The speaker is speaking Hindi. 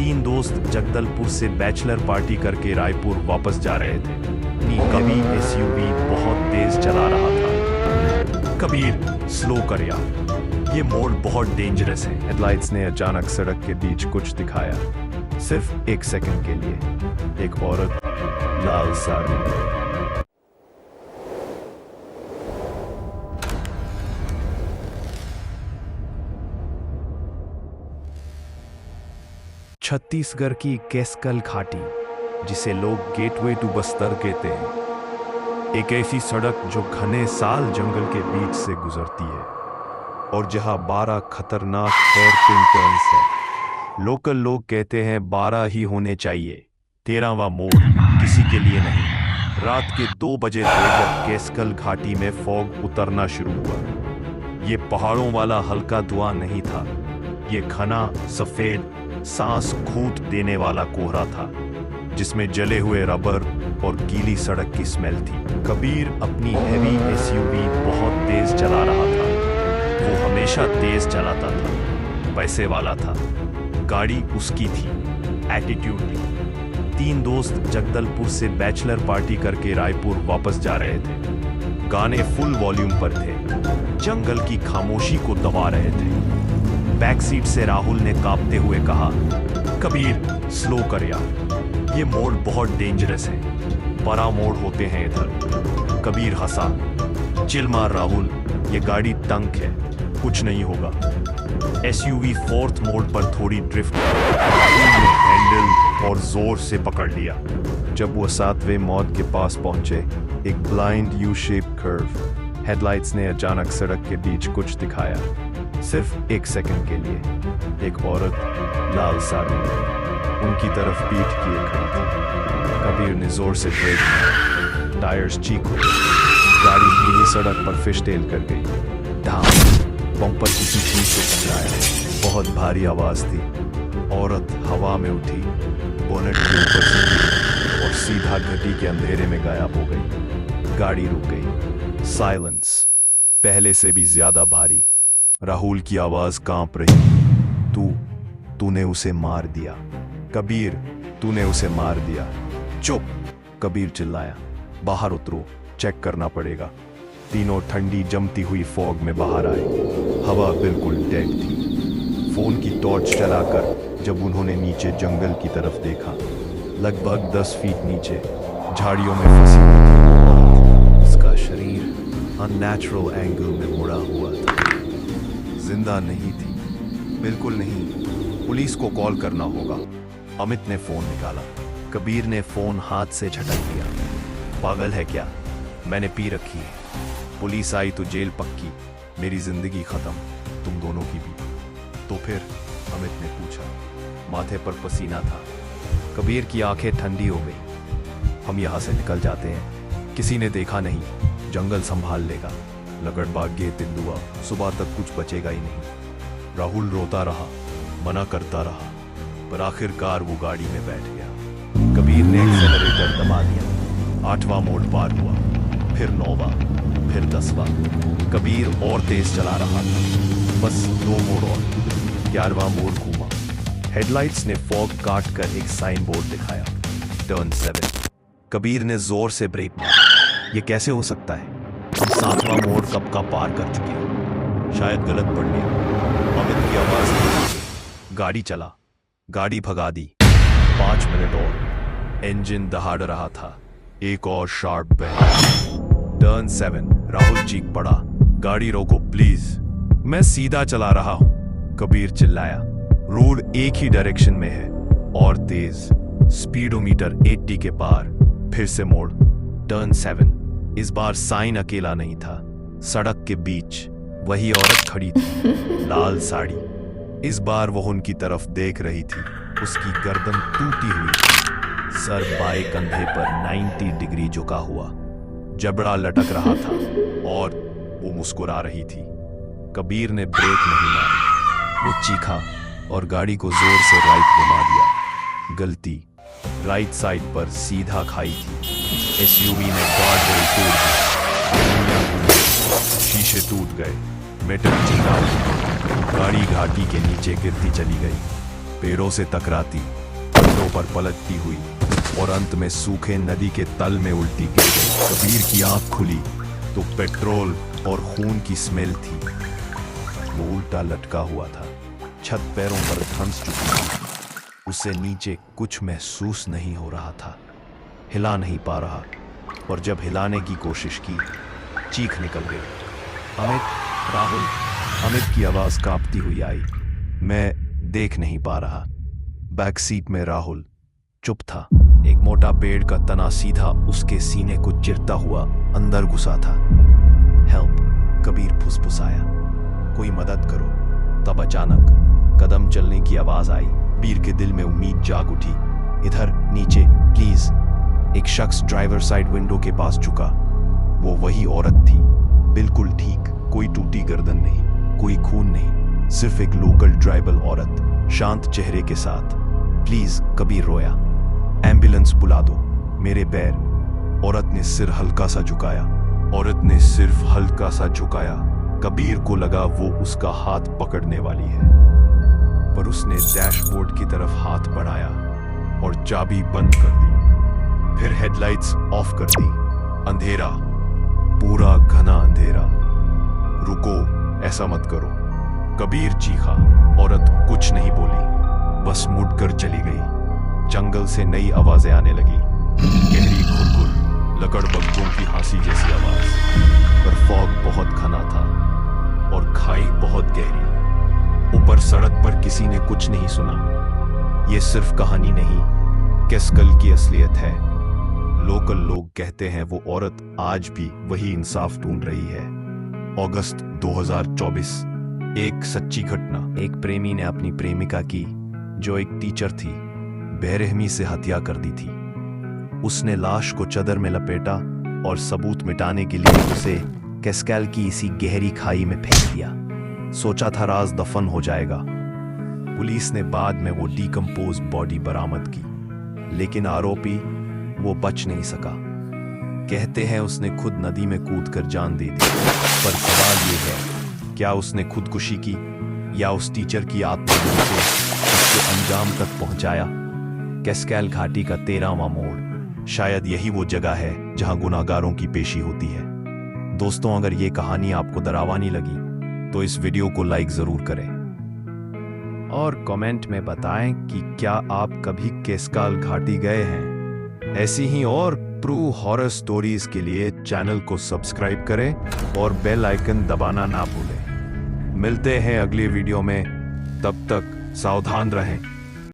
तीन दोस्त जगदलपुर से बैचलर पार्टी करके रायपुर वापस जा रहे थे। कभी एसयूवी बहुत तेज चला रहा था। कबीर, स्लो कर यार, ये मोड़ बहुत डेंजरस है। हेडलाइट्स ने अचानक सड़क के बीच कुछ दिखाया। सिर्फ एक सेकंड के लिए एक औरत लाल साड़ी में। छत्तीसगढ़ की केसकल घाटी, जिसे लोग गेटवे टू बस्तर कहते हैं, एक ऐसी सड़क जो घने साल जंगल के बीच से गुजरती है और जहां 12 खतरनाक हेयर पिन टर्न्स है। लोकल लोग कहते हैं 12 ही होने चाहिए, 13वां मोड़ किसी के लिए नहीं। रात के 2 बजे थे जब केसकल घाटी में फॉग उतरना शुरू हुआ। ये पहाड़ों वाला हल्का धुआं नहीं था, ये घना सफेद सांस घूंट देने वाला कोहरा था, जिसमें जले हुए रबर और गीली सड़क की स्मेल थी। कबीर अपनी हैवी एसयूवी बहुत तेज चला रहा था। वो हमेशा तेज चलाता था, पैसे वाला था, गाड़ी उसकी थी, एटीट्यूड भी। तीन दोस्त जगदलपुर से बैचलर पार्टी करके रायपुर वापस जा रहे थे। गाने फुल वॉल्यूम पर थे, जंगल की खामोशी को दबा रहे थे। बैक सीट से राहुल ने कांपते हुए कहा, कबीर, स्लो कर यार, ये मोड़ बहुत डेंजरस है, बड़ा मोड़ होते हैं इधर। कबीर हंसा, चिल मार राहुल, ये गाड़ी तंग है, कुछ नहीं होगा। एसयूवी 4th मोड़ पर थोड़ी ड्रिफ्ट हैंडल और जोर से पकड़ लिया। जब वो 7वें मोड़ के पास पहुंचे, एक blind U shape curve, headlights ने अचानक सड़क के बीच कुछ दिखाया। सिर्फ एक सेकंड के लिए एक औरत लाल साड़ी में उनकी तरफ पीठ किए खड़ी थी। कबीर ने जोर से ब्रेक मारा, टायर्स चीख उठे, गाड़ी गीली सड़क पर फिशटेल कर गई। ढाम, बम्पर किसी चीज से टकराया, बहुत भारी आवाज थी। औरत हवा में उठी, बोनेट के ऊपर से गिरी और सीधा घटी के अंधेरे में गायब हो गई। गाड़ी रुक गई। साइलेंस, पहले से भी ज्यादा भारी। राहुल की आवाज कांप रही, तूने उसे मार दिया कबीर, तूने उसे मार दिया। चुप, कबीर चिल्लाया, बाहर उतरो, चेक करना पड़ेगा। तीनों ठंडी जमती हुई फॉग में बाहर आए। हवा बिल्कुल डेड थी। फोन की टॉर्च चलाकर जब उन्होंने नीचे जंगल की तरफ देखा, लगभग 10 फीट नीचे झाड़ियों में फंसी हुई, उसका शरीर अननेचुरल एंगल में मुड़ा हुआ था। जिंदा नहीं थी, बिल्कुल नहीं। पुलिस को कॉल करना होगा। अमित ने फोन निकाला। कबीर ने फोन हाथ से झटक दिया। पागल है क्या, मैंने पी रखी है। पुलिस आई तो जेल पक्की, मेरी जिंदगी खत्म, तुम दोनों की भी। तो फिर, अमित ने पूछा। माथे पर पसीना था। कबीर की आंखें ठंडी हो गई। हम यहां से निकल जाते हैं, किसी ने देखा नहीं, जंगल संभाल लेगा। लगड़बाग गे तेंदुआ, सुबह तक कुछ बचेगा ही नहीं। राहुल रोता रहा, मना करता रहा, पर आखिरकार वो गाड़ी में बैठ गया। कबीर ने एक्सेलरेटर दबा दिया। 8वां मोड़ पार हुआ, फिर 9वां, फिर 10वां। कबीर और तेज चला रहा था। बस 2 मोड़ और, 11वां मोड़ घूमा। हेडलाइट्स ने फॉग काट कर एक साइन बोर्ड दिखाया, टर्न 7। कबीर ने जोर से ब्रेक मारा। ये कैसे हो सकता है, हम 7वां मोड़ कब का पार कर चुके हैं, शायद गलत पड़ लिया। अमित की आवाज थी, गाड़ी चला। गाड़ी भगा दी। 5 मिनट और, इंजन दहाड़ रहा था। एक और शार्प बेंड। टर्न 7, राहुल चीख पड़ा, गाड़ी रोको प्लीज, मैं सीधा चला रहा हूं। कबीर चिल्लाया, रोड एक ही डायरेक्शन में है और तेज, स्पीडोमीटर 80 के पार। फिर से मोड़। टर्न 7, इस बार साइन अकेला नहीं था। सड़क के बीच वही औरत खड़ी थी, लाल साड़ी। इस बार वो उनकी तरफ देख रही थी। उसकी गर्दन टूटी हुई थी, सर बाएं कंधे पर 90 डिग्री झुका हुआ, जबड़ा लटक रहा था और वो मुस्कुरा रही थी। कबीर ने ब्रेक नहीं मारी। वो चीखा और गाड़ी को जोर से राइट घुमा दिया। गलती, राइट साइड पर सीधा खाई थी। एसयूवी ने गार्ड रेल तोड़ दी, शीशे टूट गए, मेटल चिंगारी, गाड़ी घाटी के नीचे गिरती चली गई। पेड़ों से टकराती, पेड़ों पर पलटती हुई और अंत में सूखे नदी के तल में उल्टी गिर गई। कबीर की आंख खुली तो पेट्रोल और खून की स्मेल थी। वो उल्टा लटका हुआ था, छत पैरों पर धंस चुकी थी। उसे नीचे कुछ महसूस नहीं हो रहा था, हिला नहीं पा रहा, और जब हिलाने की कोशिश की, चीख निकल गई। अमित, राहुल। अमित की आवाज कांपती हुई आई। मैं देख नहीं पा रहा। बैक सीट में राहुल चुप था। एक मोटा पेड़ का तना सीधा उसके सीने को चिरता हुआ अंदर घुसा था। हेल्प, कबीर फुसफुसाया। कोई मदद करो। तब अचानक कदम चलने की आवाज आई। कबीर के दिल में उम्मीद जाग उठी। इधर नीचे प्लीज। एक शख्स ड्राइवर साइड विंडो के पास झुका। वो वही औरत थी, बिल्कुल ठीक। कोई टूटी गर्दन नहीं, कोई खून नहीं, सिर्फ एक लोकल ट्राइबल औरत, शांत चेहरे के साथ। प्लीज, कबीर रोया। एम्बुलेंस बुला दो, मेरे पैर। औरत ने सिर हल्का सा झुकाया। औरत ने सिर्फ हल्का सा झुकाया। कबीर को लगा वो उसका हाथ पकड़ने वाली है, पर उसने डैशबोर्ड की तरफ हाथ बढ़ाया और चाबी बंद कर दी। फिर हेडलाइट्स ऑफ कर दी। अंधेरा, पूरा घना अंधेरा। रुको, ऐसा मत करो, कबीर चीखा। औरत कुछ नहीं बोली, बस मुड़कर चली गई। जंगल से नई आवाजें आने लगी, गहरी खुरखुर, लकड़बग्घों की हंसी जैसी आवाज। पर फॉग बहुत घना था और खाई बहुत गहरी। ऊपर सड़क पर किसी ने कुछ नहीं सुना। ये सिर्फ कहानी नहीं, केस्कल की असलियत है। लोकल लोग कहते हैं वो औरत आज भी वही इंसाफ ढूंढ रही है। अगस्त 2024। एक सच्ची घटना। एक प्रेमी ने अपनी प्रेमिका की, जो एक टीचर थी, बेरहमी से हत्या कर दी थी। उसने लाश को चादर में लपेटा और सबूत मिटाने के लिए उसे केस्कल की इसी गहरी खाई में फेंक दिया। सोचा था राज दफन हो जाएगा। पुलिस ने बाद में वो डिकम्पोज बॉडी बरामद की, लेकिन आरोपी वो बच नहीं सका। कहते हैं उसने खुद नदी में कूदकर जान दे दी। पर सवाल ये है, क्या उसने खुदकुशी की या उस टीचर की आत्मा ने उसे उसके अंजाम तक पहुंचाया? केस्कल घाटी का 13वां मोड़, शायद यही वो जगह है जहां गुनाहगारों की पेशी होती है। दोस्तों, अगर ये कहानी आपको डरावनी लगी तो इस वीडियो को लाइक जरूर करें और कमेंट में बताएं कि क्या आप कभी केस्कल घाटी गए हैं। ऐसी ही और ट्रू हॉरर स्टोरीज के लिए चैनल को सब्सक्राइब करें और बेल आइकन दबाना ना भूलें। मिलते हैं अगले वीडियो में, तब तक सावधान रहें।